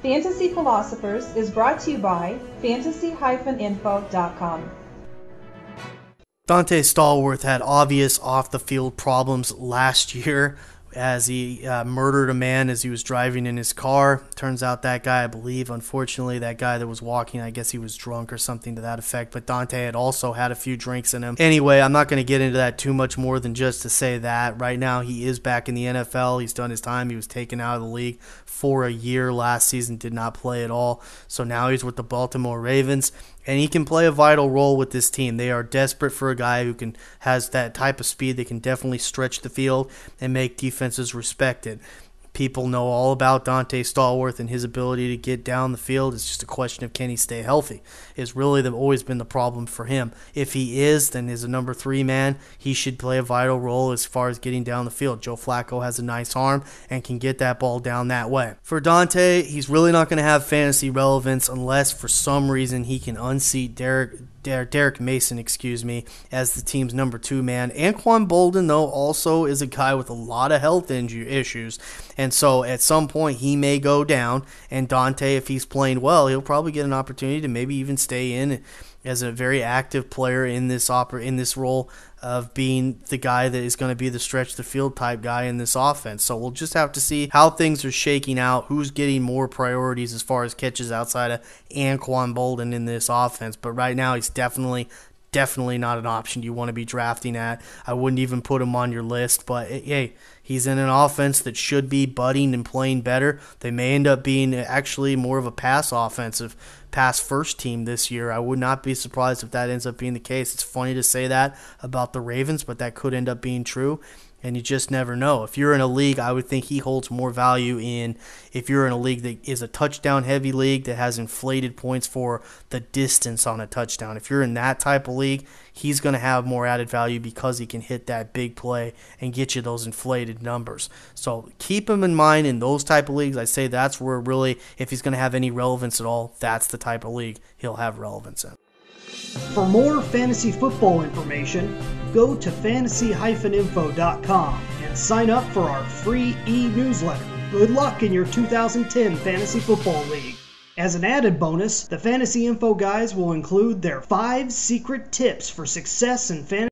Fantasy Philosophers is brought to you by fantasy-info.com. Donte Stallworth had obvious off-the-field problems last year as he murdered a man as he was driving in his car. Turns out that guy, I believe, unfortunately, that guy that was walking, I guess he was drunk or something to that effect, but Donte had also had a few drinks in him. Anyway, I'm not going to get into that too much more than just to say that. Right now, he is back in the NFL. He's done his time. He was taken out of the league for a year last season, did not play at all. So now he's with the Baltimore Ravens. And he can play a vital role with this team. They are desperate for a guy who has that type of speed that can definitely stretch the field and make defenses respect it. People know all about Donte Stallworth and his ability to get down the field. It's just a question of can he stay healthy. It's really always been the problem for him. If he is, then as a number 3 man, he should play a vital role as far as getting down the field. Joe Flacco has a nice arm and can get that ball down that way. For Donte, he's really not going to have fantasy relevance unless for some reason he can unseat Derrick Mason, as the team's number 2 man. Anquan Boldin, though, also is a guy with a lot of health issues. And so at some point he may go down, and Donte, if he's playing well, he'll probably get an opportunity to maybe even stay in as a very active player in this role of being the guy that is going to be the stretch the field type guy in this offense. So we'll just have to see how things are shaking out, who's getting more priorities as far as catches outside of Anquan Boldin in this offense. But right now he's definitely not an option you want to be drafting at. I wouldn't even put him on your list, but hey, he's in an offense that should be budding and playing better. They may end up being actually more of a pass first team this year. I would not be surprised if that ends up being the case. It's funny to say that about the Ravens, but that could end up being true. And you just never know. If you're in a league, I would think he holds more value if you're in a league that is a touchdown-heavy league that has inflated points for the distance on a touchdown. If you're in that type of league, he's going to have more added value because he can hit that big play and get you those inflated numbers. So keep him in mind in those type of leagues. I say that's where really, if he's going to have any relevance at all, that's the type of league he'll have relevance in. For more fantasy football information, go to fantasy-info.com and sign up for our free e-newsletter. Good luck in your 2010 Fantasy Football League. As an added bonus, the Fantasy Info guys will include their 5 secret tips for success in fantasy